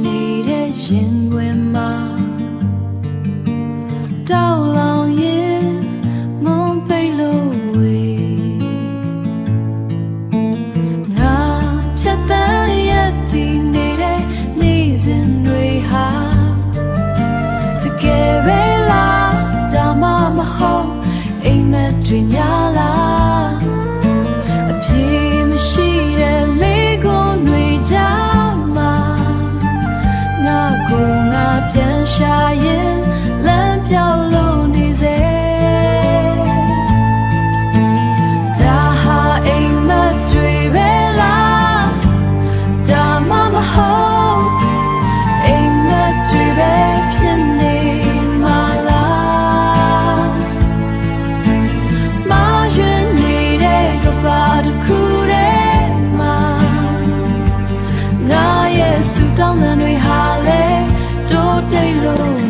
နေတဲ့ရင်ခွင်မှာတောက်လောင်ရင်မုန်းပိတ်လို့ဝေငါဖြတ်သန်းရတည်နေတဲ့နေ့စဉ်တွေဟာတကယ်ပဲလားဒါမှမဟုတ်အိမ်မက်တွေများလားအပြေမရှိတဲ့မိကွန်းတွေကြားမှာငါကိုငါပြန်ရှာရင်လမ်းပြောင်းလို့နေစေဒါဟာအိမ်မက်တွေပဲလားဒါမှမဟုတ်အိမ်မက်တွေပဲဖြစ်နေမှာလားမရွေးနေတဲ့ကဘာတစ်ခုတည်းမှာငါရဲ့ဆူတောင်းတဲ့တွေဟာလေတိုးတိတ်လို့